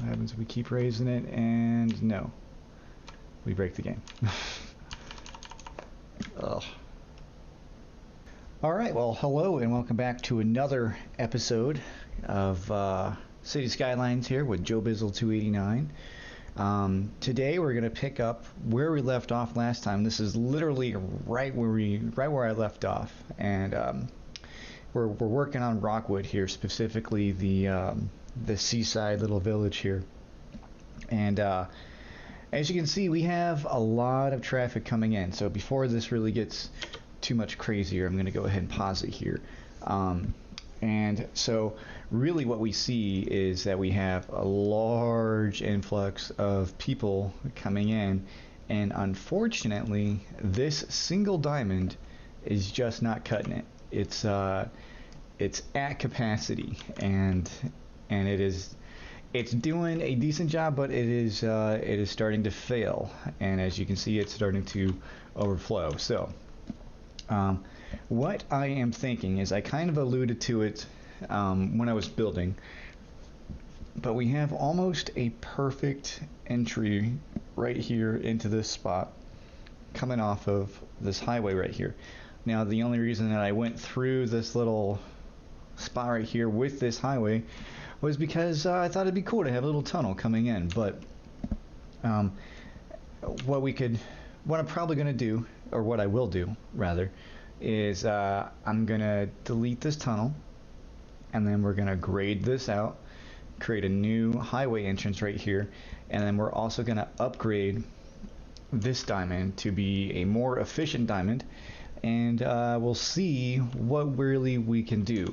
What happens if we keep raising it? And no. We break the game. Ugh. Alright, well, hello and welcome back to another episode of City Skylines here with Joe Bizzle 289. Today we're going to pick up where we left off last time. This is literally right where I left off, and we're working on Rockwood here, specifically the seaside little village here. And as you can see, we have a lot of traffic coming in. So before this really gets too much crazier, I'm going to go ahead and pause it here. And so really what we see is that we have a large influx of people coming in, and unfortunately this single diamond is just not cutting it. It's at capacity, and it's doing a decent job, but it is starting to fail, and as you can see, it's starting to overflow. So what I am thinking is, I kind of alluded to it when I was building, but we have almost a perfect entry right here into this spot coming off of this highway right here. Now the only reason that I went through this little spot right here with this highway was because I thought it'd be cool to have a little tunnel coming in. But what I'm probably going to do, or what I will do rather, is I'm going to delete this tunnel, and then we're going to grade this out, create a new highway entrance right here, and then we're also going to upgrade this diamond to be a more efficient diamond, and we'll see what really we can do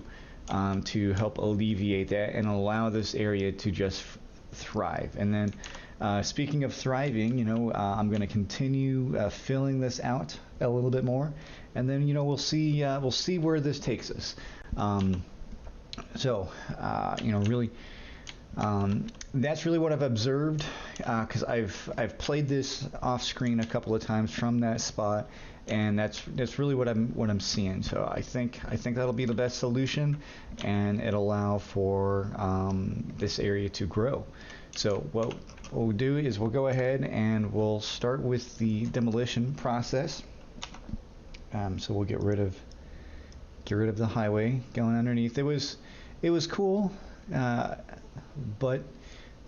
to help alleviate that and allow this area to just thrive. And then speaking of thriving, you know, I'm going to continue filling this out a little bit more, and then, you know, we'll see where this takes us. So you know, really, that's really what I've observed, because I've played this off screen a couple of times from that spot, and that's really what I'm seeing. So I think that'll be the best solution, and it'll allow for this area to grow. So what we'll do is we'll go ahead and we'll start with the demolition process. So we'll get rid of the highway going underneath. It was cool, but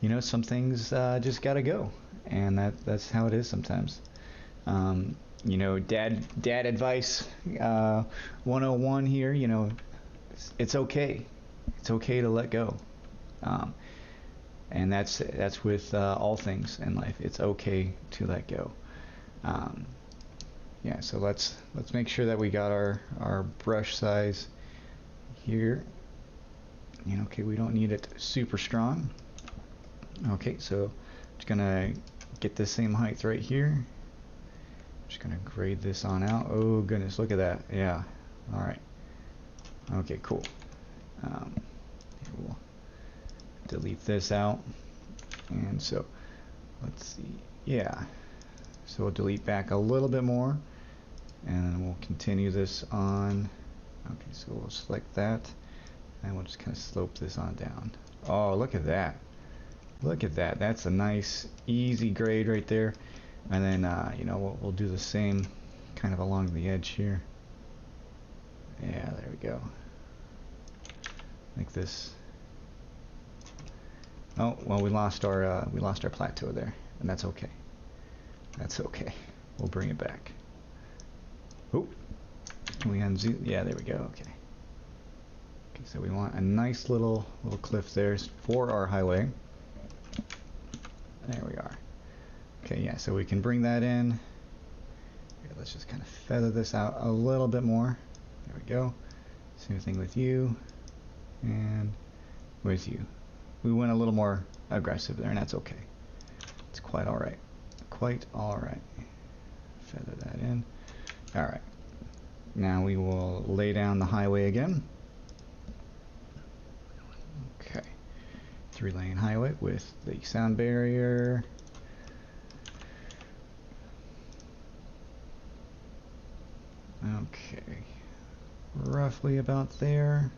you know, some things just gotta go, and that's how it is sometimes. You know, dad advice 101 here. You know, it's okay to let go, and that's with all things in life. It's okay to let go. Yeah, so let's make sure that we got our brush size here. You know, okay, we don't need it super strong. Okay, so just gonna get the same height right here. Just gonna grade this on out. Oh goodness, look at that. Yeah. All right. Okay, cool. We'll delete this out, and so let's see. Yeah. So we'll delete back a little bit more, and then we'll continue this on. Okay, so we'll select that, and we'll just kind of slope this on down. Oh, look at that. Look at that. That's a nice, easy grade right there. And then, you know, we'll do the same kind of along the edge here. Yeah, there we go. Like this. Oh, well, we lost our plateau there, and that's okay. That's okay. We'll bring it back. Oh, we unzoom. Yeah, there we go. Okay. Okay, so we want a nice little cliff there for our highway. There we are. Okay, yeah, so we can bring that in. Okay, let's just kind of feather this out a little bit more. There we go. Same thing with you, and with you. We went a little more aggressive there, and that's okay. It's quite all right. Quite all right. Feather that in. All right. Now we will lay down the highway again. Okay. 3-lane highway with the sound barrier. Okay. Roughly about there.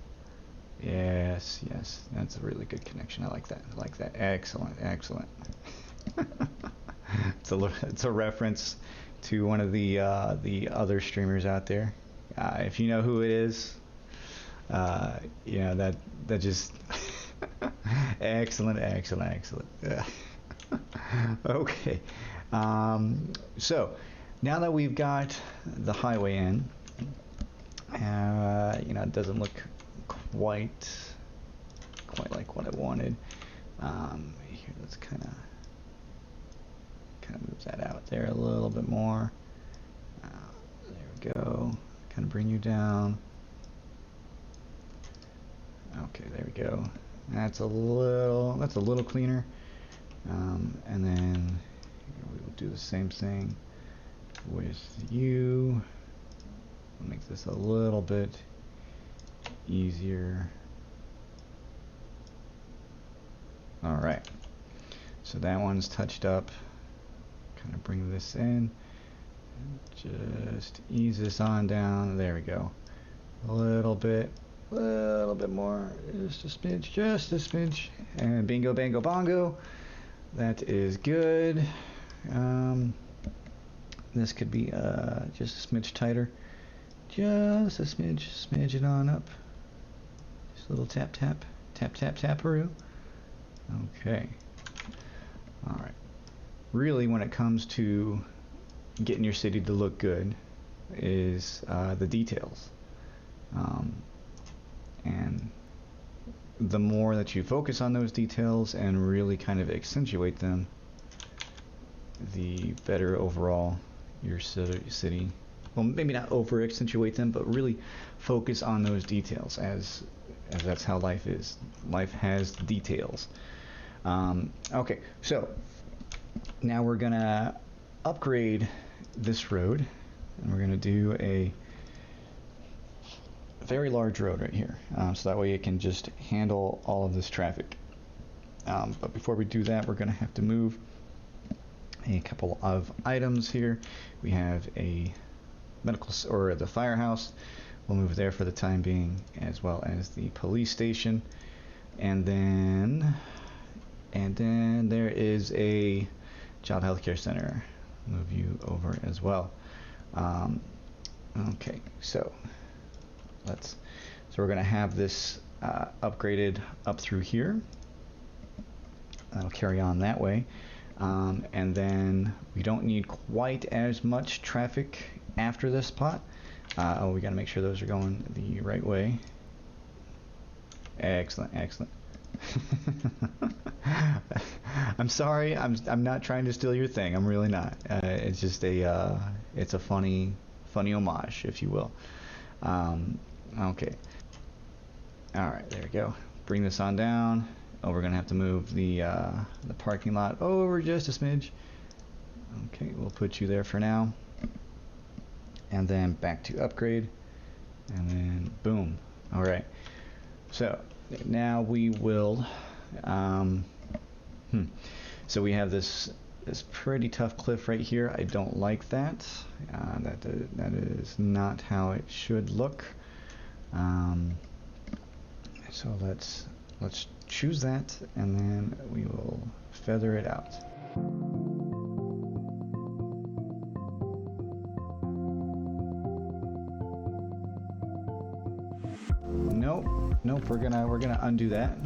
Yes, yes, that's a really good connection. I like that. I like that. Excellent, excellent. It's a reference to one of the other streamers out there. If you know who it is, you know that just excellent, excellent, excellent. Yeah. Okay, so now that we've got the highway in, you know, it doesn't look quite like what I wanted. Here, let's kind of move that out there a little bit more. There we go. Kind of bring you down. Okay, there we go. That's a little cleaner. And then we will do the same thing with you. We'll make this a little bit easier. All right. So that one's touched up. Kind of bring this in. Just ease this on down. There we go. A little bit more. Just a smidge. And bingo, bango, bongo. That is good. This could be just a smidge tighter. Just a smidge it on up. Just a little tap, taparoo. Okay. All right. Really, when it comes to getting your city to look good, is the details. And the more that you focus on those details and really kind of accentuate them, the better overall your city. Well, maybe not over accentuate them, but really focus on those details, as that's how life is. Life has details. Okay, so now we're gonna upgrade this road, and we're gonna do a very large road right here, so that way it can just handle all of this traffic. But before we do that, we're gonna have to move a couple of items here. We have a or the firehouse. We'll move there for the time being, as well as the police station, and then there is a child health care center. Move you over as well. Okay, so we're gonna have this upgraded up through here. That'll carry on that way. And then we don't need quite as much traffic after this spot. We got to make sure those are going the right way. Excellent. I'm sorry, I'm not trying to steal your thing. I'm really not. It's just it's a funny homage, if you will. Okay. All right, there we go. Bring this on down. Oh, we're gonna have to move the parking lot over just a smidge. Okay, we'll put you there for now. And then back to upgrade. And then boom. All right. So now we will. So we have this pretty tough cliff right here. I don't like that. That is not how it should look. So let's choose that, and then we will feather it out. Nope, we're gonna undo that.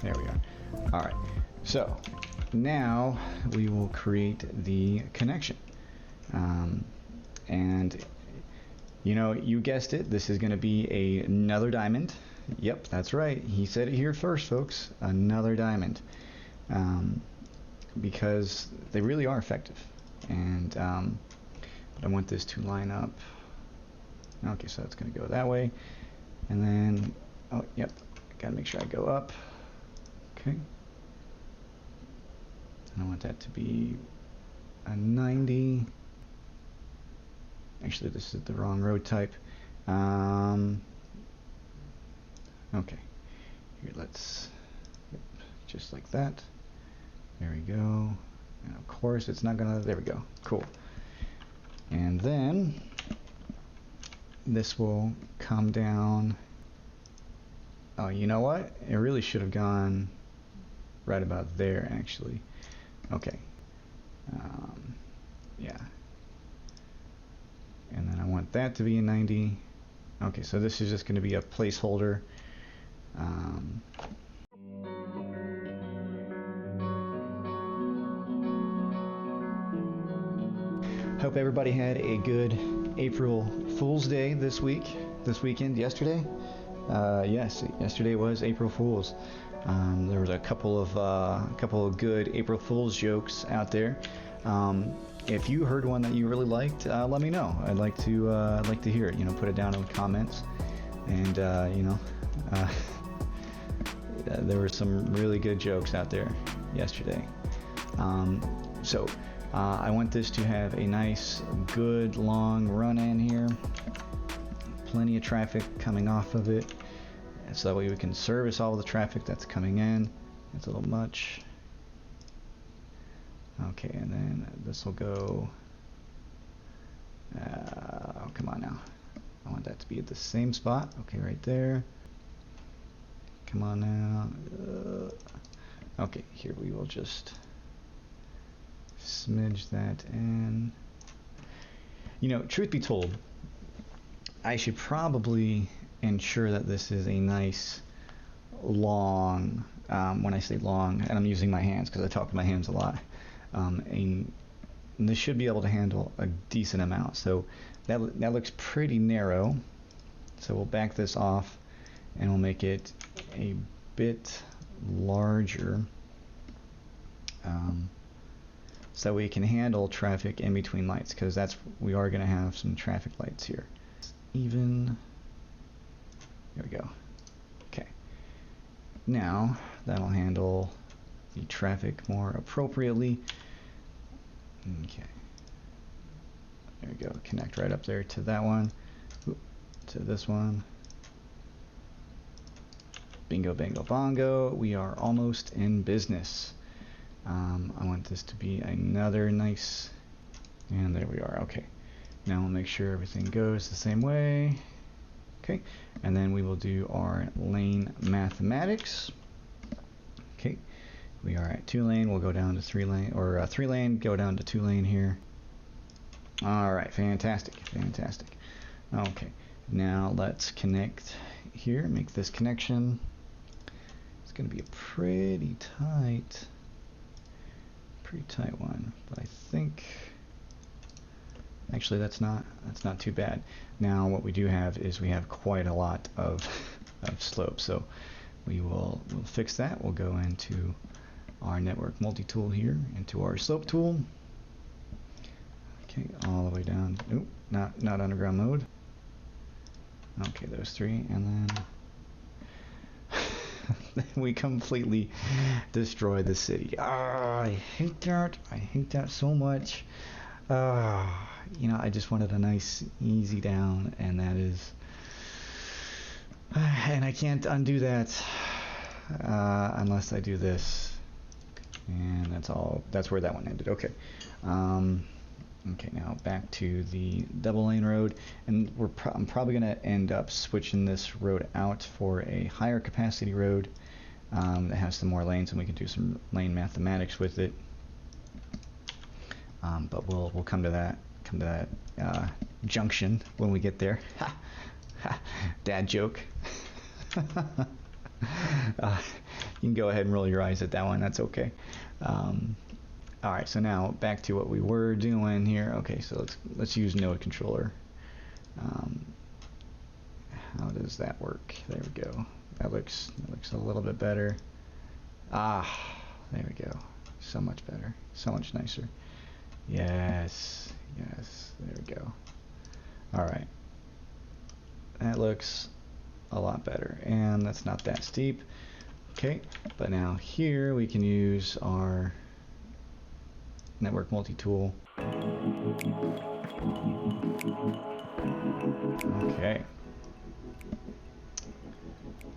There we are. All right, so now we will create the connection, and you know, you guessed it, this is going to be another diamond. Yep, that's right, he said it here first, folks. Another diamond, because they really are effective. And but I want this to line up. Okay, so it's going to go that way, and then oh yep, gotta make sure I go up. Okay, and I want that to be a 90. Actually, this is the wrong road type. Okay, Here, let's, yep, just like that. There we go. And of course, it's not gonna, there we go. Cool. And then this will come down. Oh, you know what? It really should have gone right about there, actually. Okay. Yeah. And then I want that to be a 90. Okay, so this is just going to be a placeholder. Hope everybody had a good April Fool's Day this weekend, yesterday. Yes, yesterday was April Fool's. There was a couple of good April Fool's jokes out there. If you heard one that you really liked, let me know. I'd like to hear it. Put it down in the comments. And there were some really good jokes out there yesterday. So I want this to have a nice, good, long run-in here. Plenty of traffic coming off of it, so that way we can service all the traffic that's coming in. It's a little much. Okay, and then this will go. Oh, come on now. I want that to be at the same spot. Okay, right there. Come on now. Okay, here we will just smidge that in. Truth be told, I should probably ensure that this is a nice long, when I say long, and I'm using my hands because I talk with my hands a lot, and this should be able to handle a decent amount. So that looks pretty narrow, so we'll back this off and we'll make it a bit larger, so we can handle traffic in between lights, because we are going to have some traffic lights here. Even, there we go. Okay, now that'll handle the traffic more appropriately. Okay, there we go. Connect right up there to that one. Oop, to this one. Bingo, bango, bongo. We are almost in business. I want this to be another nice, and there we are. Okay, now we'll make sure everything goes the same way. Okay, and then we will do our lane mathematics. Okay, we are at 2 lane, we'll go down to 3 lane, or 3 lane, go down to 2 lane here. All right, fantastic, fantastic. Okay, now let's connect here, make this connection. It's going to be a pretty tight one, but I think actually that's not too bad. Now what we do have is we have quite a lot of slope, so we'll fix that. We'll go into our network multi-tool here, into our slope tool. Okay, all the way down. Nope, not underground mode. Okay, those 3, and then we completely destroy the city. I hate that. I hate that so much. I just wanted a nice easy down, and that is, and I can't undo that unless I do this, and that's where that one ended. Okay. Okay, now back to the double lane road, and I'm probably going to end up switching this road out for a higher capacity road that has some more lanes, and we can do some lane mathematics with it. But we'll come to that junction when we get there. Dad joke. You can go ahead and roll your eyes at that one. That's okay. Alright, so now back to what we were doing here. Okay, so let's use node controller. How does that work? There we go. That looks a little bit better. There we go. So much better. So much nicer. Yes, there we go. Alright. That looks a lot better, and that's not that steep. Okay, but now here we can use our network multi-tool. Okay.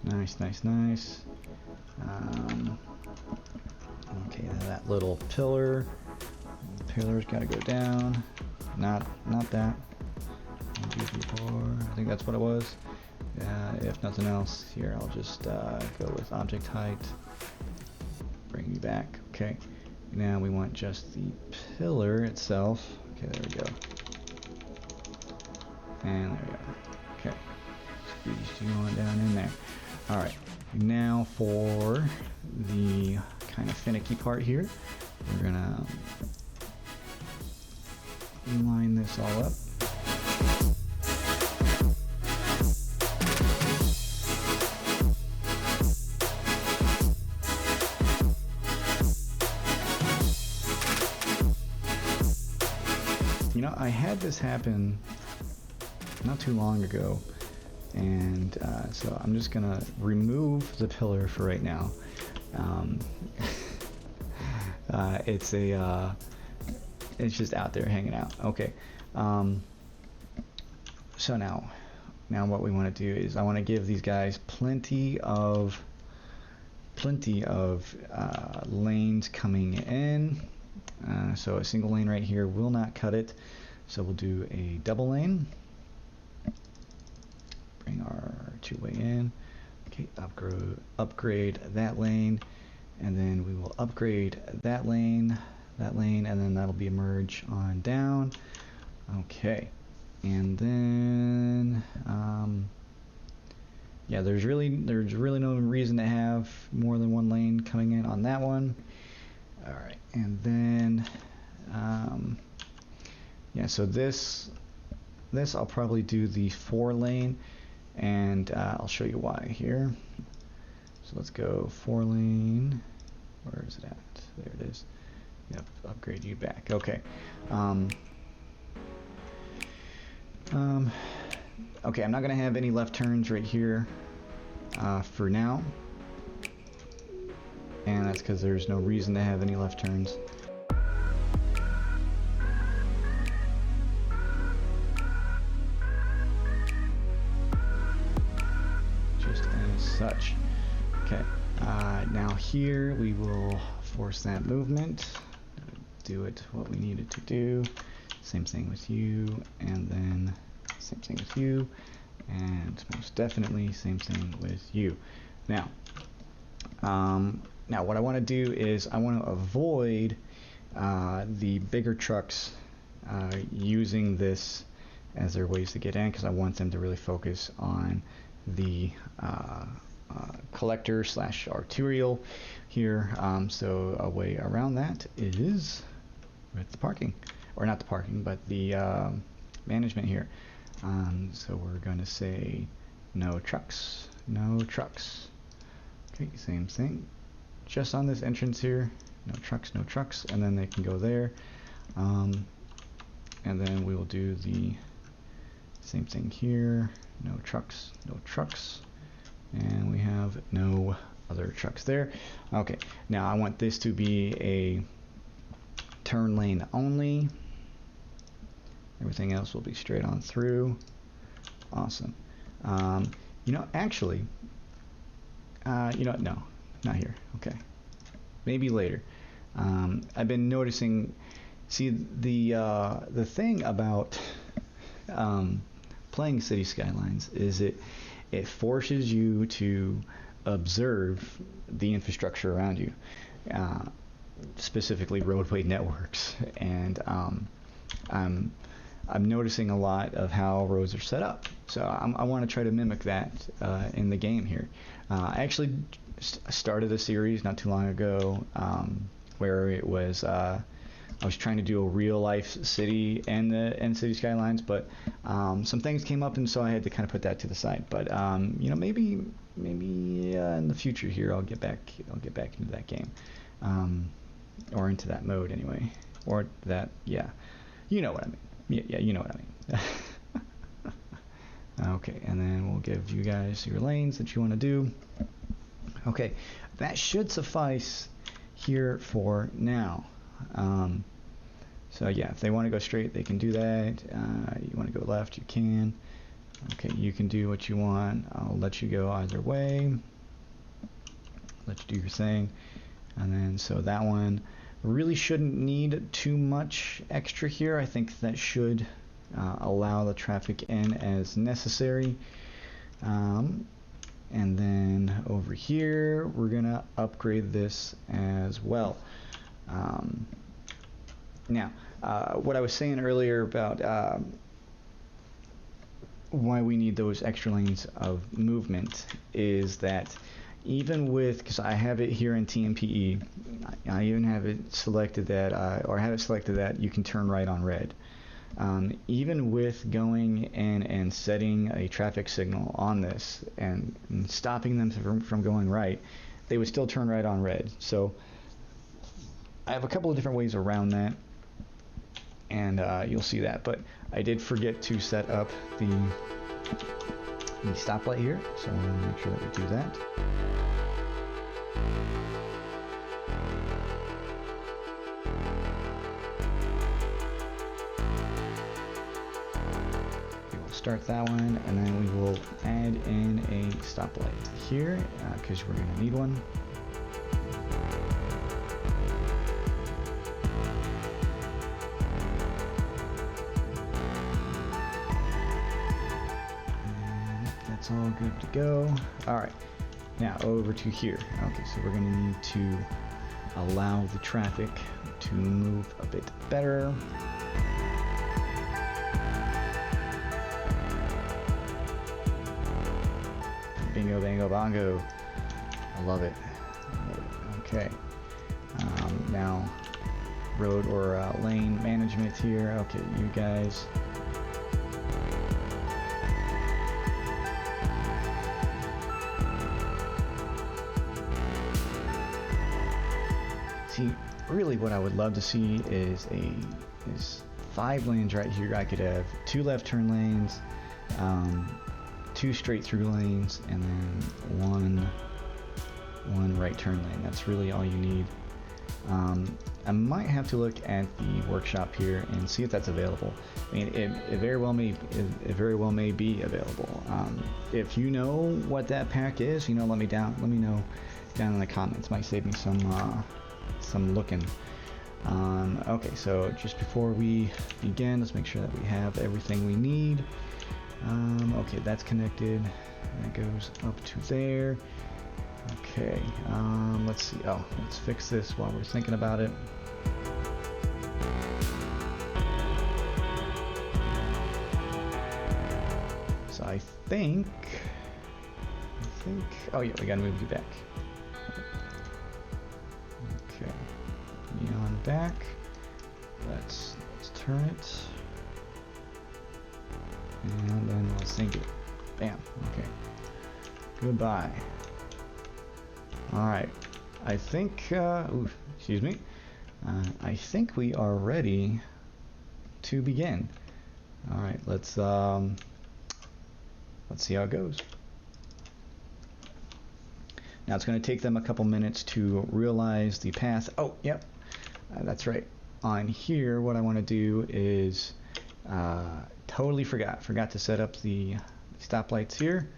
Nice. Okay, that little pillar's got to go down. Not that. 1, 2, 3, 4. I think that's what it was. If nothing else, here I'll just go with object height. Bring you back. Okay. Now we want just the pillar itself. Okay, there we go. And there we go. Okay. Squeeze you on down in there. Alright. Now for the kind of finicky part here, we're gonna line this all up. You know, I had this happen not too long ago, and so I'm just gonna remove the pillar for right now. It's just out there hanging out. Okay. So now what we want to do is I want to give these guys plenty of lanes coming in. So a single lane right here will not cut it. So we'll do a double lane. Bring our two-way in. Okay, upgrade that lane, and then we will upgrade that lane, and then that'll be a merge on down. Okay, and then yeah, there's really no reason to have more than one lane coming in on that one. All right, and then yeah, so this I'll probably do the 4-lane, and I'll show you why here. So let's go 4-lane. Where is it at? There it is. Yep, upgrade you back. Okay. Okay, I'm not gonna have any left turns right here for now, and that's because there's no reason to have any left turns. Just as such. Okay, now here we will force that movement, do it what we need it to do. Same thing with you, and then same thing with you, and most definitely same thing with you. Now what I want to do is I want to avoid the bigger trucks using this as their ways to get in, because I want them to really focus on the collector / arterial here. So a way around that is with the parking, or not the parking, but the management here. So we're going to say no trucks, no trucks. Okay, same thing. Just on this entrance here, no trucks, no trucks, and then they can go there. And then we will do the same thing here, no trucks, no trucks, and we have no other trucks there. Okay, now I want this to be a turn lane only. Everything else will be straight on through. Awesome. You know, actually, you know, no, not here. Okay, maybe later. I've been noticing. See, the thing about playing City Skylines is it forces you to observe the infrastructure around you, specifically roadway networks, and I'm noticing a lot of how roads are set up. So I want to try to mimic that in the game here. I actually started a series not too long ago where it was I was trying to do a real life city and City Skylines, but some things came up, and so I had to kind of put that to the side. But you know, maybe in the future here I'll get back into that game, or into that mode anyway, or that, yeah, you know what I mean. Yeah, you know what I mean. Okay, and then we'll give you guys your lanes that you want to do. Okay, that should suffice here for now. So yeah, if they want to go straight, they can do that. You want to go left, you can. Okay, you can do what you want. I'll let you go either way. let you do your thing. And then so that one really shouldn't need too much extra here. I think that should allow the traffic in as necessary. And then over here we're gonna upgrade this as well. Now what I was saying earlier about why we need those extra lanes of movement is that even with, because I have it here in TMPE, I even have it selected that, or have it selected that you can turn right on red. Even with going in and setting a traffic signal on this and stopping them from going right, they would still turn right on red. So I have a couple of different ways around that, and you'll see that. But I did forget to set up the stoplight here, so I want to make sure that we do that. We will start that one, and then we will add in a stoplight here, because we're going to need one. All good to go. All right, now over to here. Okay, so we're going to need to allow the traffic to move a bit better. Bingo, bango, bongo. I love it. Okay. Now, road or lane management here. Okay, you guys. See, really what I would love to see is 5 lanes right here. I could have 2 left turn lanes, 2 straight through lanes, and then one right turn lane. That's really all you need. I might have to look at the workshop here and see if that's available. I mean, it very well may be available. If you know what that pack is, let me know down in the comments. Might save me some looking. Okay, so just before we begin, let's make sure that we have everything we need. Okay, that's connected. That goes up to there. Okay, let's see. Oh, let's fix this while we're thinking about it. So I think. Oh yeah, we gotta move you back. Okay, neon back. Let's turn it, and then we'll sync it. Bam. Okay. Goodbye. All right. I think. Excuse me. I think we are ready to begin. All right. Let's see how it goes. Now it's going to take them a couple minutes to realize the path. Oh, yep, that's right. On here, what I want to do is totally forgot to set up the stoplights here.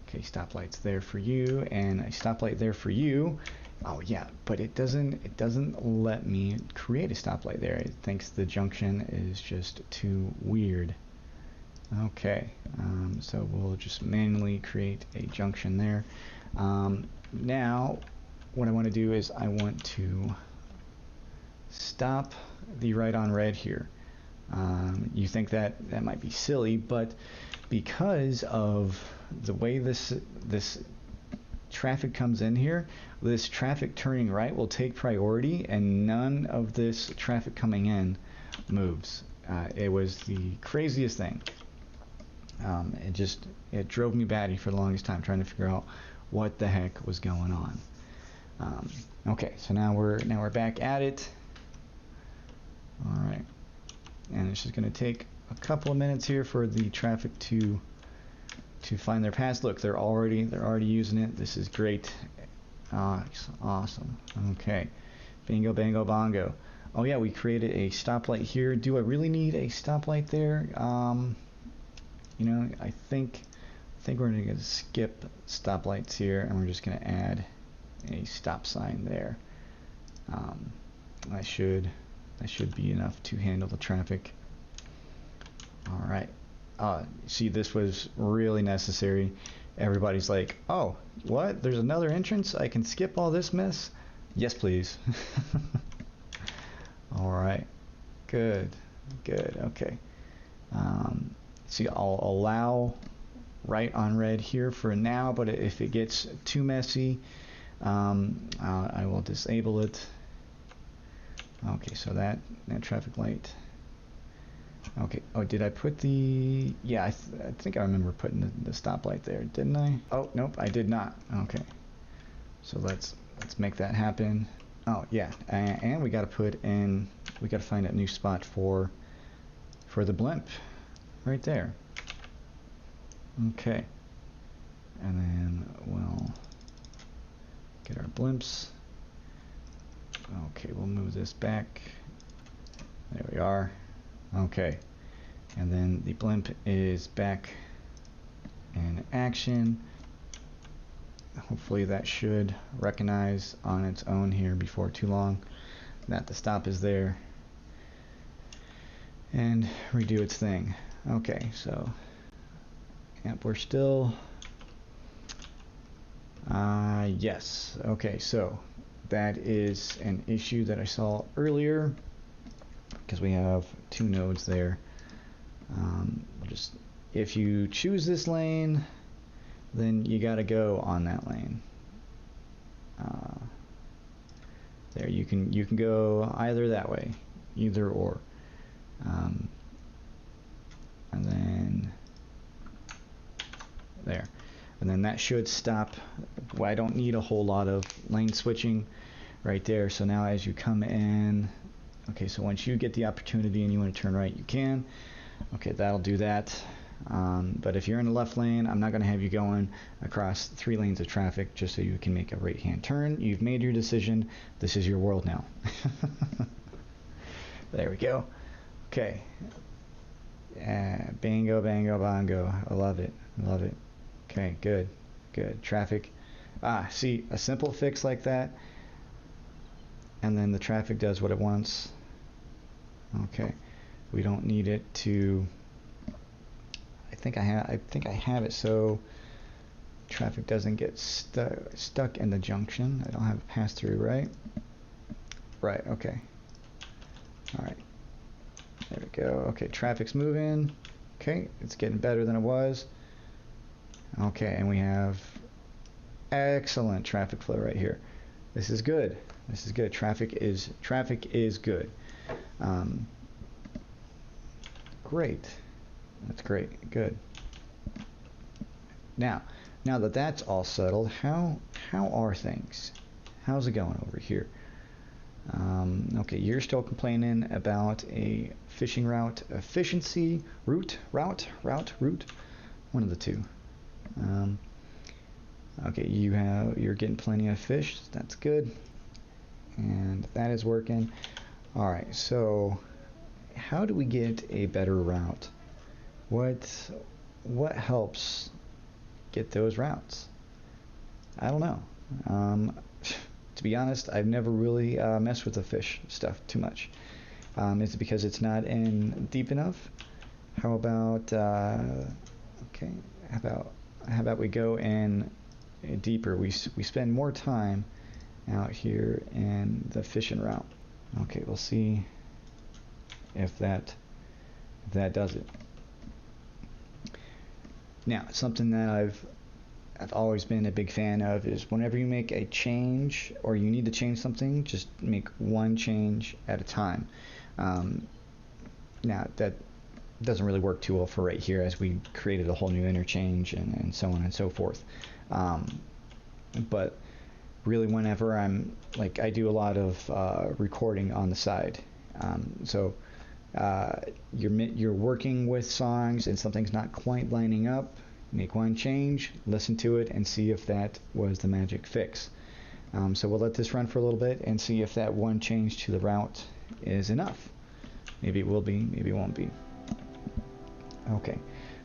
Okay, stoplights there for you, and a stoplight there for you. Oh yeah, but it doesn't let me create a stoplight there. It thinks the junction is just too weird. Okay, so we'll just manually create a junction there. Now, what I want to do is I want to stop the right on red here. You think that might be silly, but because of the way this traffic comes in here, this traffic turning right will take priority, and none of this traffic coming in moves. It was the craziest thing. It drove me batty for the longest time trying to figure out what the heck was going on. Okay, so now we're back at it. All right, and it's just going to take a couple of minutes here for the traffic to find their path. Look, they're already using it. This is great. Awesome. Okay, bingo, bango, bongo. Oh yeah, we created a stoplight here. Do I really need a stoplight there? I think we're going to skip stoplights here, and we're just going to add a stop sign there. That should be enough to handle the traffic. All right. See, this was really necessary. Everybody's like, oh, what? There's another entrance? I can skip all this mess? Yes, please. All right. Good. Okay. See, I'll allow right on red here for now, but if it gets too messy, I will disable it. Okay, so that traffic light. Okay. Oh, did I put the? Yeah, I think I remember putting the stoplight there, didn't I? Oh, nope, I did not. Okay. So let's make that happen. Oh yeah, and we got to put in. We got to find a new spot for the blimp, right there. Okay. And then we'll get our blimps. Okay, we'll move this back. There we are. Okay, and then the blimp is back in action. Hopefully that should recognize on its own here before too long that the stop is there and redo its thing. Okay, so yep, we're still yes. Okay, so that is an issue that I saw earlier, because we have two nodes there. Just if you choose this lane, then you got to go on that lane. There, you can go either that way, either or, and then there, and then that should stop. Well, I don't need a whole lot of lane switching right there. So now as you come in. Okay, so once you get the opportunity and you want to turn right, you can. Okay, that'll do that. But if you're in the left lane, I'm not going to have you going across 3 lanes of traffic just so you can make a right-hand turn. You've made your decision. This is your world now. There we go. Okay. Bingo, bango, bongo. I love it. Okay, good. Traffic. See, a simple fix like that, and then the traffic does what it wants. Okay, we don't need it to. I think I have it so traffic doesn't get stuck in the junction. I don't have a pass through, right? Right. Okay. All right. There we go. Okay, traffic's moving. Okay, it's getting better than it was. Okay, and we have excellent traffic flow right here. This is good. Traffic is good. Great. That's great. Good. Now that that's all settled, how are things? How's it going over here? Okay, you're still complaining about a fishing route efficiency, route, one of the two. Okay, you're getting plenty of fish. That's good, and that is working. All right, so how do we get a better route? What helps get those routes? I don't know. To be honest, I've never really messed with the fish stuff too much. Is it because it's not in deep enough? How about okay? How about we go in deeper? We spend more time out here in the fishing route. Okay, we'll see if that does it. Now, something that I've always been a big fan of is whenever you make a change or you need to change something, just make one change at a time. Now, that doesn't really work too well for right here, as we created a whole new interchange and so on and so forth. But really, whenever I do a lot of recording on the side, so you're working with songs and something's not quite lining up, make one change, listen to it, and see if that was the magic fix. So we'll let this run for a little bit and see if that one change to the route is enough. Maybe it will be, maybe it won't be. Okay,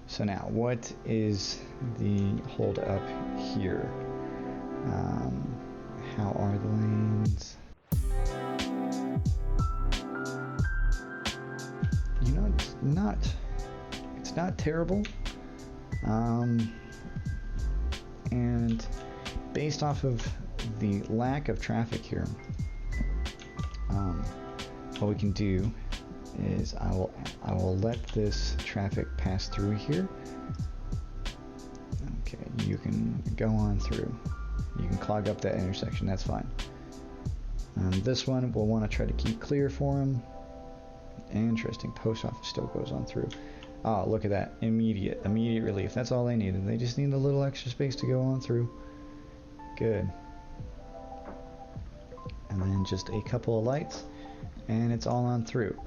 so now what is the hold up here? How are the lanes? You know, it's not terrible. And based off of the lack of traffic here, what we can do is I will let this traffic pass through here. Okay, you can go on through. You can clog up that intersection, that's fine. This one we'll want to try to keep clear for him. Interesting, post office still goes on through. Oh, look at that, immediate relief. That's all they needed. They just need a little extra space to go on through. Good. And then just a couple of lights, and it's all on through.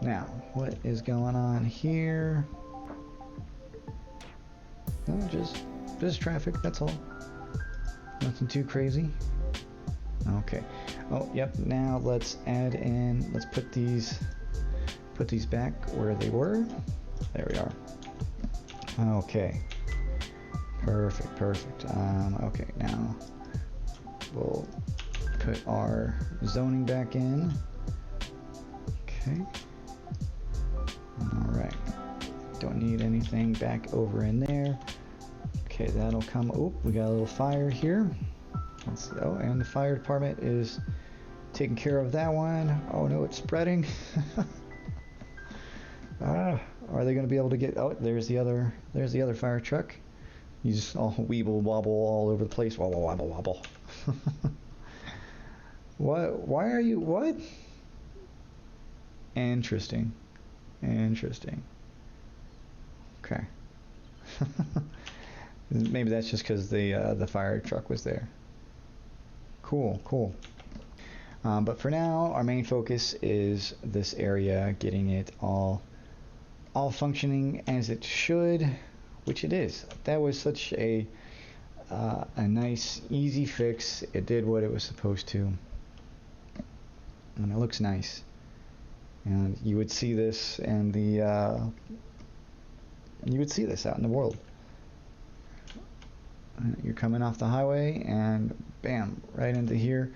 Now, what is going on here? No, just traffic, that's all. Nothing too crazy. Okay. Oh, yep, now let's add in, let's put these back where they were. There we are. Okay. Perfect. Okay, now we'll put our zoning back in. Okay. Alright. Don't need anything back over in there. Okay, that'll come. Oh, we got a little fire here. Let's see. Oh, and the fire department is taking care of that one. Oh no, it's spreading. Are they going to be able to get? Oh, there's the other fire truck. He's all weeble wobble all over the place. Wobble wobble wobble. What? Why are you? What? Interesting. Okay. Maybe that's just because the fire truck was there. Cool. But for now, our main focus is this area, getting it all functioning as it should, which it is. That was such a nice, easy fix. It did what it was supposed to, and it looks nice. And you would see this and you would see this out in the world. You're coming off the highway and bam, right into here.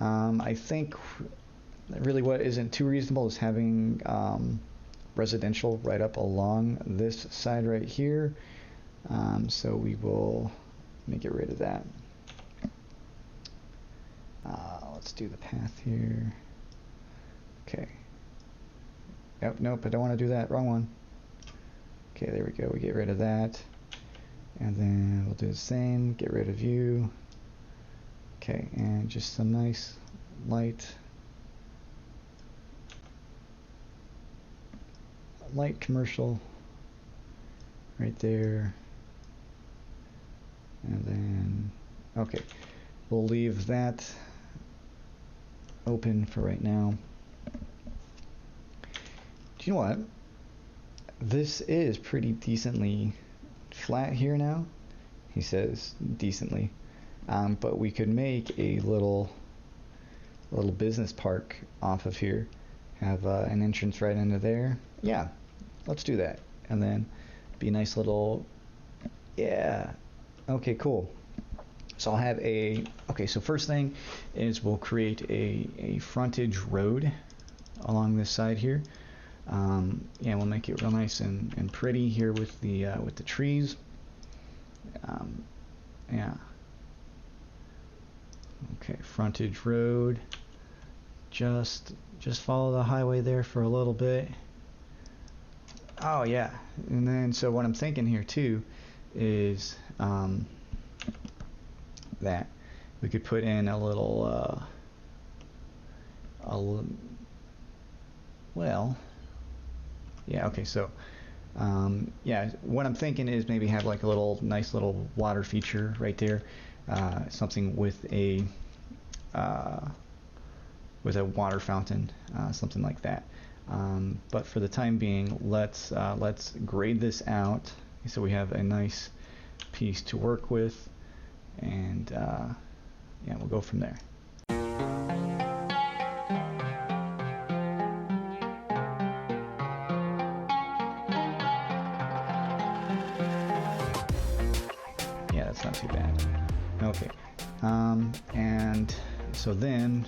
I think really what isn't too reasonable is having residential right up along this side right here. So we will get rid of that. Let's do the path here. Okay. Yep, nope, I don't want to do that. Wrong one. Okay, there we go. We get rid of that. And then we'll do the same. Get rid of you. Okay, and just some nice light commercial right there. And then, okay, we'll leave that open for right now. Do you know what? This is pretty decently flat here now. He says decently. But we could make a little business park off of here. Have an entrance right into there. Yeah, let's do that. And then be a nice little, yeah. Okay, cool. So I'll have okay, so first thing is we'll create a frontage road along this side here. Yeah, we'll make it real nice and pretty here with the trees. Yeah. Okay, frontage road. Just follow the highway there for a little bit. Oh yeah, and then so what I'm thinking here too is that we could put in a little well, yeah, okay, so yeah, what I'm thinking is maybe have like a nice little water feature right there, something with a water fountain, something like that. But for the time being, let's grade this out so we have a nice piece to work with, and yeah, we'll go from there. Yeah, that's not too bad. Okay, and So then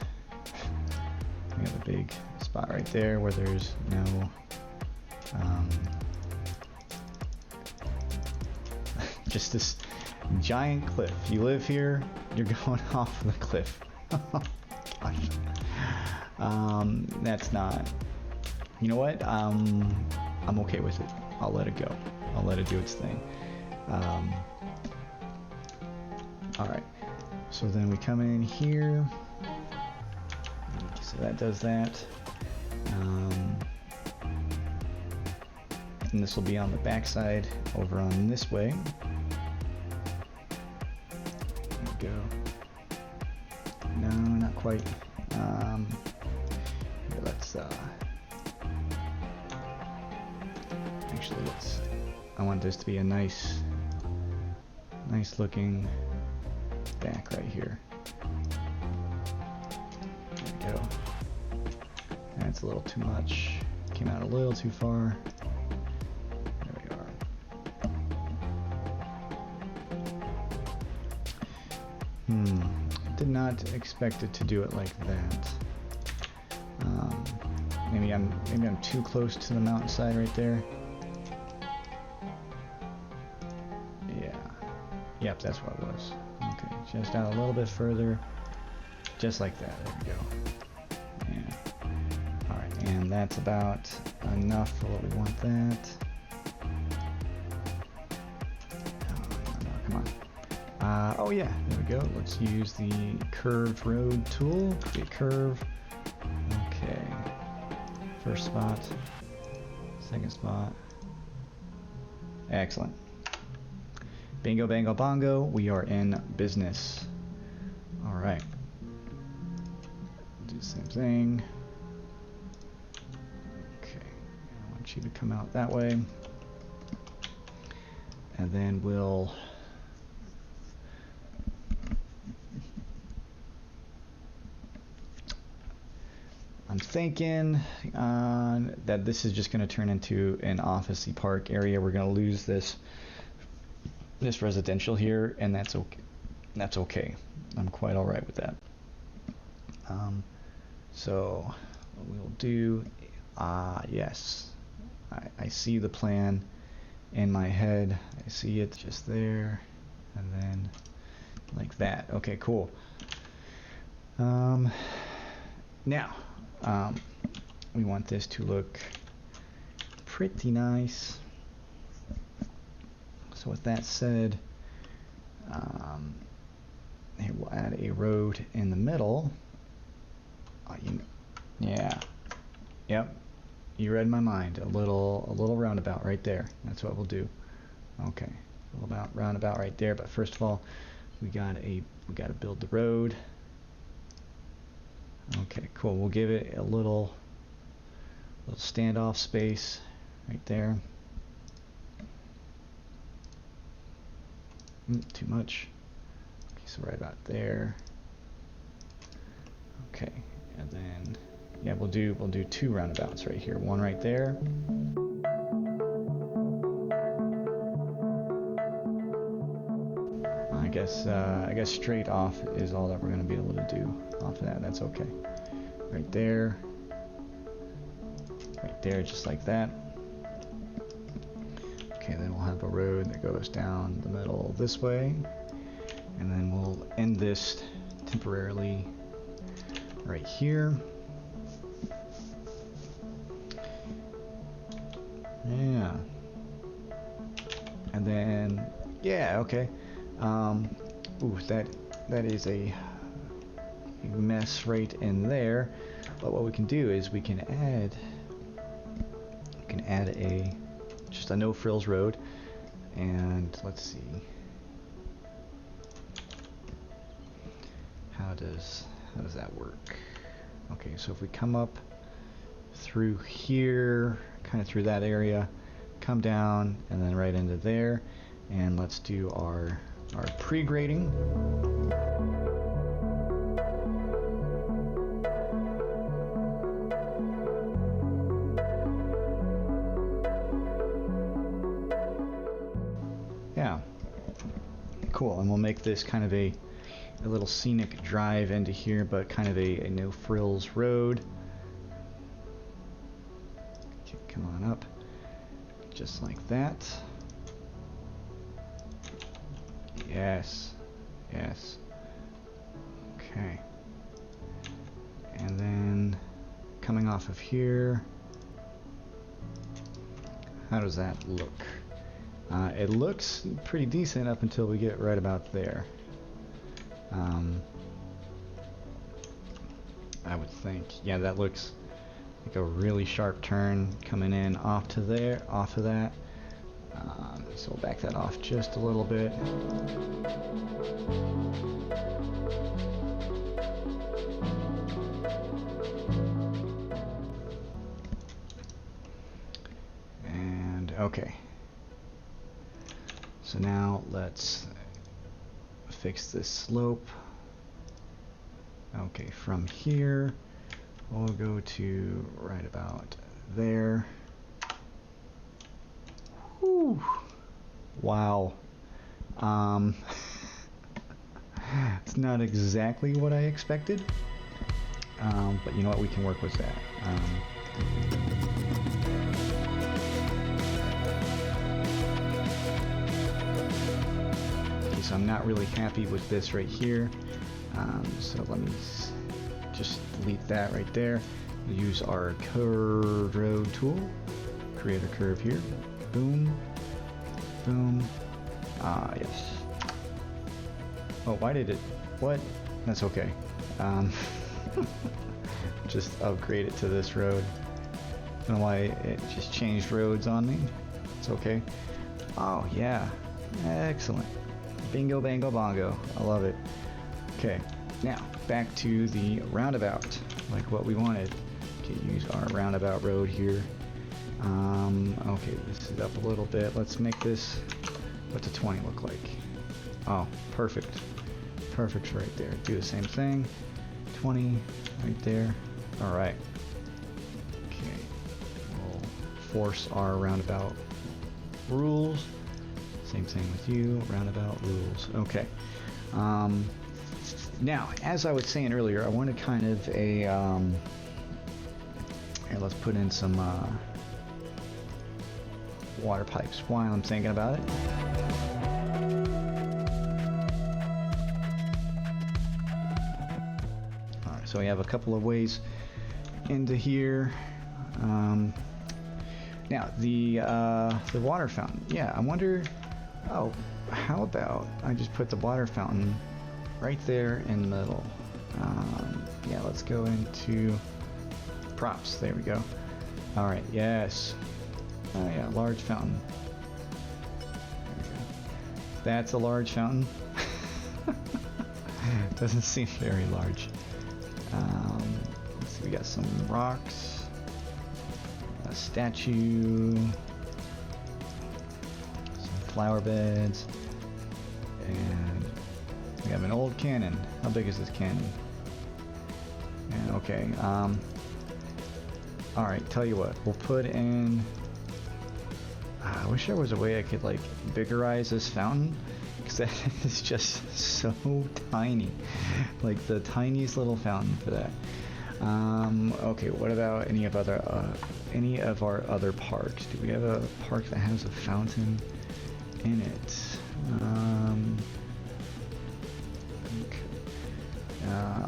we have a big spot right there where there's no just this giant cliff. You live here, you're going off the cliff. Gosh. That's not, you know what, I'm okay with it. I'll let it go. I'll let it do its thing. Alright, so then we come in here, so that does that, and this will be on the back side over on this way. There we go. No, not quite. Here, let's actually, I want this to be a nice looking back right here. There we go. That's a little too much. Came out a little too far. There we are. Did not expect it to do it like that. Maybe I'm too close to the mountainside right there. Yeah. Yep, that's what it was. Okay, just out a little bit further. Just like that. There we go. Yeah. Alright, and that's about enough for what we want that. No, come on. Oh yeah, there we go. Let's use the curved road tool. Create curve. Okay. First spot. Second spot. Excellent. Bingo, bango, bongo. We are in business. Alright. Do the same thing. Okay. I want you to come out that way. And then we'll I'm thinking that this is just going to turn into an office-y park area. We're going to lose this residential here, and that's okay. That's okay. I'm quite all right with that. So what we'll do, yes, I see the plan in my head. I see it just there, and then like that. Okay, cool. Now. We want this to look pretty nice. So with that said, here we'll add a road in the middle. Yeah, yep. You read my mind. A little roundabout right there. That's what we'll do. Okay, a little roundabout right there. But first of all, we gotta build the road. Okay, cool. We'll give it a little standoff space right there. Too much. Okay, so right about there. Okay, and then yeah, we'll do 2 roundabouts right here. One right there. I guess straight off is all that we're going to be able to do off of that. That's okay. Right there, just like that. Okay, then we'll have a road that goes down the middle this way, and then we'll end this temporarily right here. Yeah, and then yeah, okay. Ooh, that is a mess right in there. But what we can do is we can add just a no frills road, and let's see, how does that work? Okay, so if we come up through here, kind of through that area, come down, and then right into there, and let's do our pre-grading. Yeah, cool. And we'll make this kind of a a little scenic drive into here, but kind of a no frills road. Okay, come on up, just like that. Yes, yes. Okay. And then coming off of here, how does that look? It looks pretty decent up until we get right about there. I would think, yeah, that looks like a really sharp turn coming in off to there, off of that. So we'll back that off just a little bit. And okay. So now let's fix this slope. Okay, from here we'll go to right about there. Whew. Wow. It's not exactly what I expected, but you know what, we can work with that. Okay, so I'm not really happy with this right here, so let me just delete that right there. We'll use our curved road tool, create a curve here, boom, boom. Yes. Oh, why did it? What? That's okay. Just upgrade it to this road. I don't know why it just changed roads on me. It's okay. Oh, yeah. Excellent. Bingo, bango, bongo. I love it. Okay. Now, back to the roundabout, like what we wanted. Okay, use our roundabout road here. Okay, this is up a little bit. Let's make this, what's a 20 look like? Oh, perfect. Perfect right there. Do the same thing. 20 right there. All right. Okay, we'll force our roundabout rules. Same thing with you, roundabout rules. Okay. Now, as I was saying earlier, I wanted kind of a, here, let's put in some water pipes while I'm thinking about it. Alright, so we have a couple of ways into here. Now, the water fountain. Yeah, I wonder, oh, how about I just put the water fountain right there in the middle. Yeah, let's go into props. There we go. Alright, yes. Oh yeah, large fountain. There we go. That's a large fountain. Doesn't seem very large. Let's see, we got some rocks, a statue, some flower beds, and we have an old cannon. How big is this cannon? And okay, alright, tell you what, we'll put in, I wish there was a way I could like biggerize this fountain, because that is just so tiny, like the tiniest little fountain for that. Okay, what about any of our other parks? Do we have a park that has a fountain in it?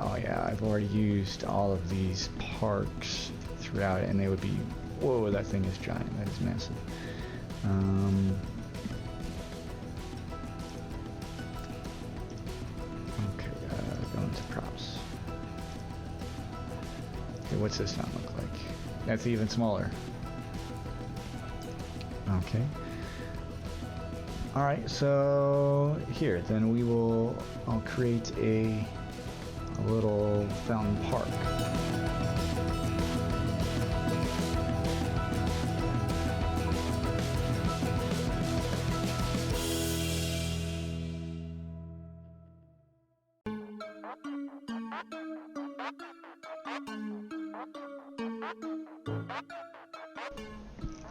Oh yeah, I've already used all of these parks throughout it, and they would be, whoa, that thing is giant, that is massive. Okay, going to props. Okay, what's this fountain look like? That's even smaller. Okay. Alright, so here, then I'll create a little fountain park.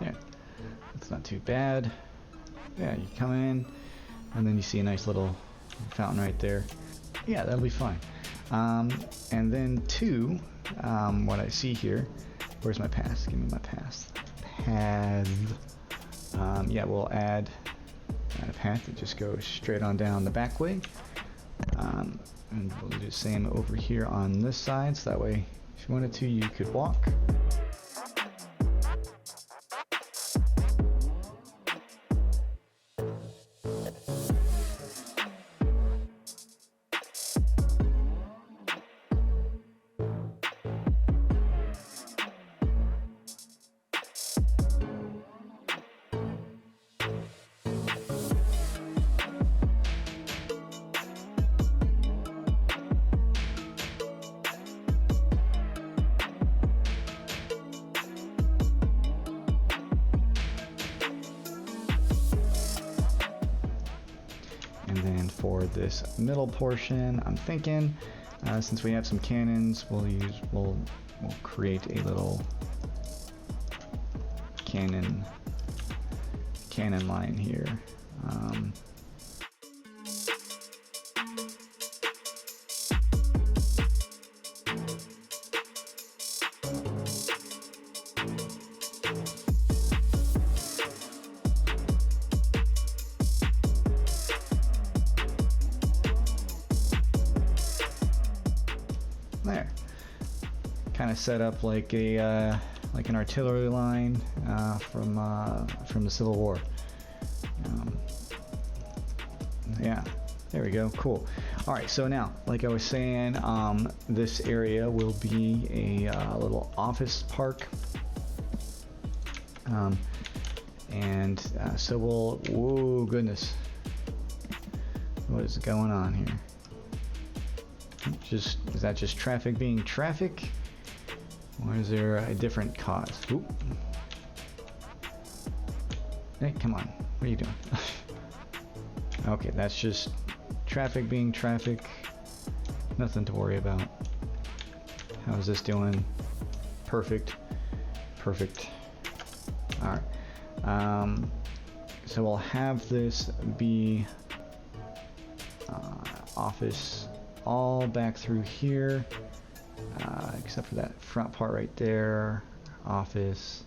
Yeah, that's not too bad. Yeah, you come in, and then you see a nice little fountain right there. Yeah, that'll be fine. And then two, what I see here, where's my path? Give me my path. Yeah, we'll add a path that just goes straight on down the back way. And we'll do the same over here on this side, so that way if you wanted to, you could walk. And then for this middle portion, I'm thinking, since we have some cannons, we'll create a little cannon line here. There, kind of set up like a like an artillery line from the Civil War. Yeah, there we go. Cool. All right, so now, like I was saying, this area will be a little office park, and so we'll. Whoa, goodness, what is going on here? Is that just traffic being traffic, or is there a different cause? Oop. Hey, come on, what are you doing? Okay, that's just traffic being traffic. Nothing to worry about. How is this doing? Perfect. Perfect. All right. So we'll have this be office all back through here, except for that front part right there. Office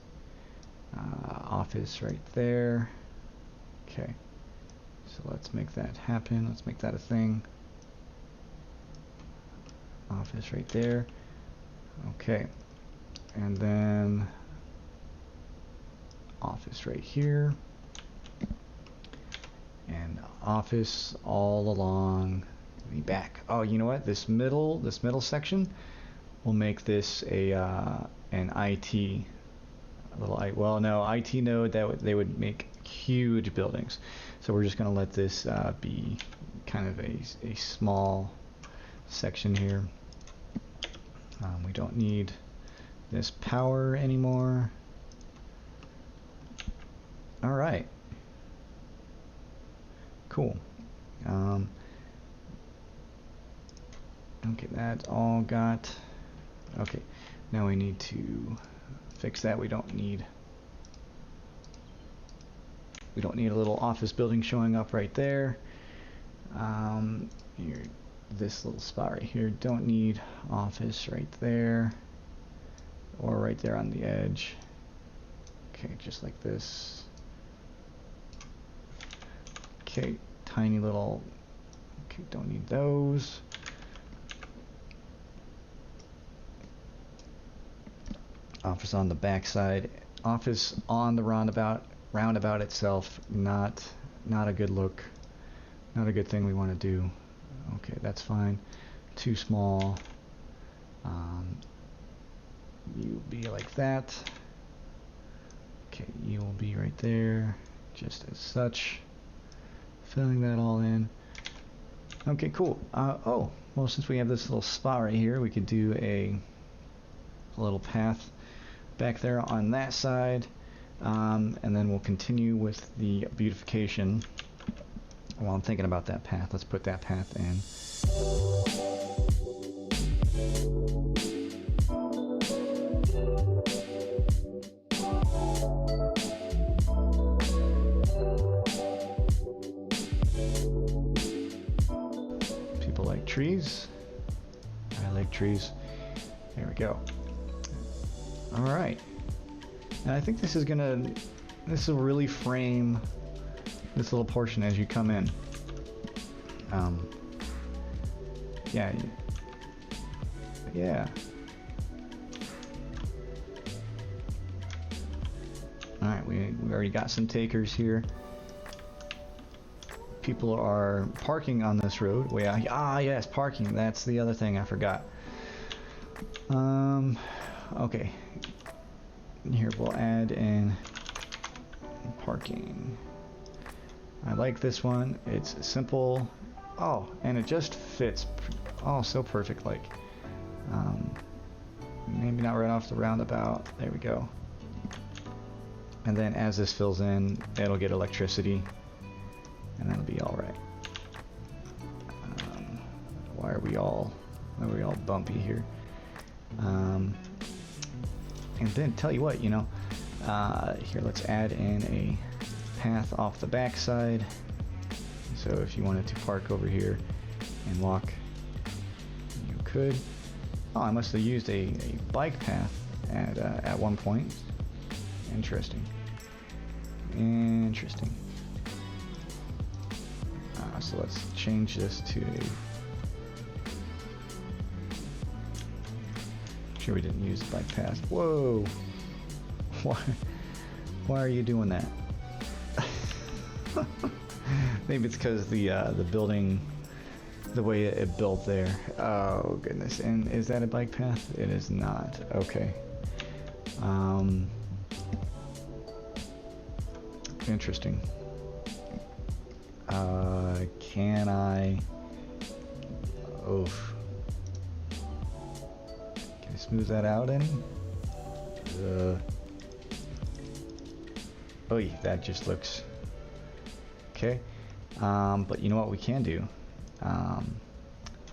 right there. Okay, so let's make that happen. Let's make that a thing. Office right there. Okay, and then office right here, and office all along the back. Oh, you know what? This middle section, we'll make this a an IT well, no, IT node that they would make huge buildings. So we're just going to let this be kind of a small section here. We don't need this power anymore. All right. Cool. Okay, that's all got. Okay, now we need to fix that. We don't need a little office building showing up right there. Here, this little spot right here, don't need office right there, or right there on the edge. Okay, just like this. Okay, tiny little. Okay, don't need those. Office on the back side, office on the roundabout itself, not a good look, not a good thing we want to do. Okay, that's fine. Too small. You be like that. Okay, you will be right there, just as such. Filling that all in. Okay, cool. Oh, well, since we have this little spot right here, we could do a little path back there on that side, and then we'll continue with the beautification. While I'm thinking about that path, let's put that path in. People like trees. trees. There we go. All right. And I think this will really frame this little portion as you come in. Yeah. Yeah. All right, we already got some takers here. People are parking on this road. Yes, parking. That's the other thing I forgot. Okay. Here we'll add in parking. I like this one. It's simple. Oh, and it just fits. Oh, so perfect. Like, maybe not right off the roundabout. There we go. And then as this fills in, it'll get electricity. And that'll be all right. Why are we all bumpy here? And then tell you what, here, let's add in a path off the backside. So if you wanted to park over here and walk, you could. Oh, I must have used a bike path at one point. Interesting. So let's change this to sure we didn't use the bike path. Whoa! Why are you doing that? Maybe it's because the building, the way it built there. Oh goodness! And is that a bike path? It is not. Okay. Interesting. Can I? Oof. Can I smooth that out any? Oh, yeah, that just looks okay. But you know what we can do?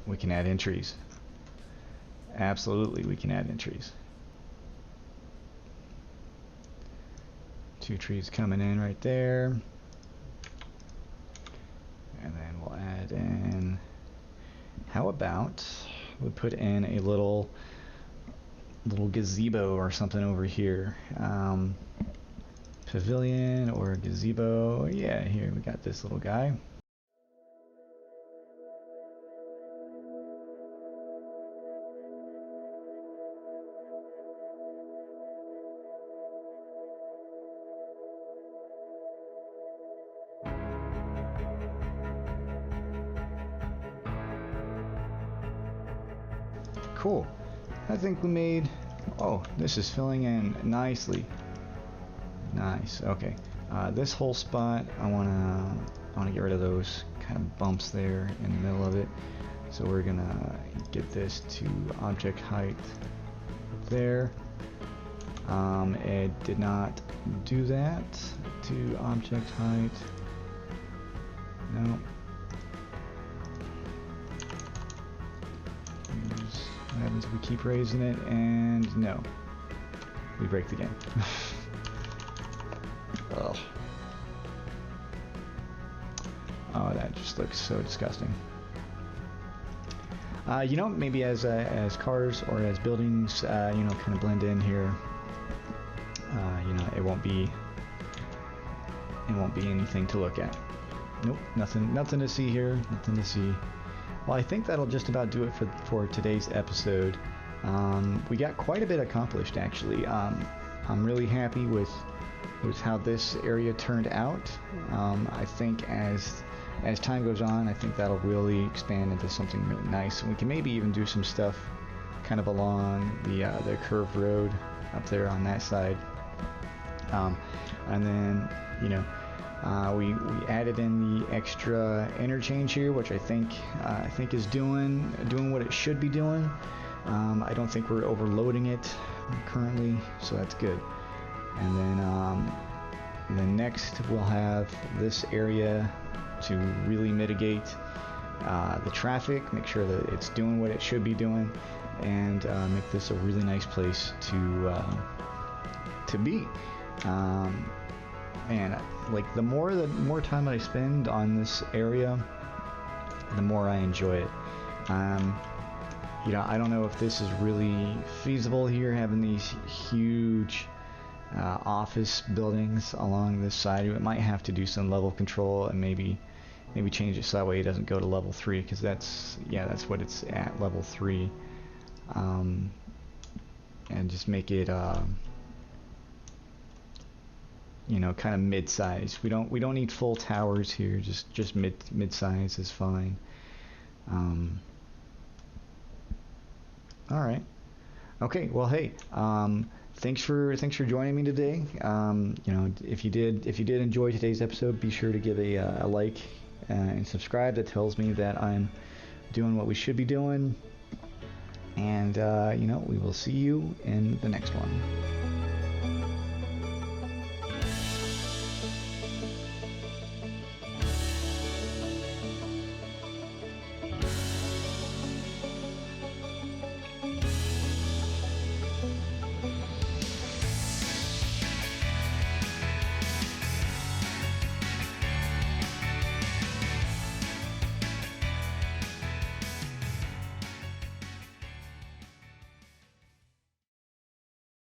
We can add entries. Absolutely, we can add entries. 2 trees coming in right there. And then we'll add in, how about we put in a little gazebo or something over here. Pavilion or gazebo. Yeah, here we got this little guy. Cool. I think we made, oh, this is filling in nicely. Nice. Okay. This whole spot, I wanna get rid of those kind of bumps there in the middle of it. So we're gonna get this to object height there. It did not do that to object height. No. What happens if we keep raising it? And no, we break the game. Ugh. Oh, that just looks so disgusting. Maybe as cars or as buildings, kind of blend in here. It won't be anything to look at. Nope, nothing to see here. Nothing to see. Well, I think that'll just about do it for today's episode. We got quite a bit accomplished, actually. I'm really happy with how this area turned out. I think as time goes on, I think that'll really expand into something really nice. And we can maybe even do some stuff kind of along the curved road up there on that side. And then, we added in the extra interchange here, which I think is doing what it should be doing. I don't think we're overloading it currently, so that's good. And then next we'll have this area to really mitigate the traffic, make sure that it's doing what it should be doing, and make this a really nice place to be. And like the more time I spend on this area, the more I enjoy it. you know, I don't know if this is really feasible here, having these huge office buildings along this side. It might have to do some level control and maybe change it so that way it doesn't go to level 3, because that's what it's at, level 3. And just make it you know, kind of mid-size. We don't need full towers here. Just mid-size is fine. All right. Okay. Well, hey. Thanks for joining me today. You know, if you did enjoy today's episode, be sure to give a like and subscribe. That tells me that I'm doing what we should be doing. And you know, we will see you in the next one.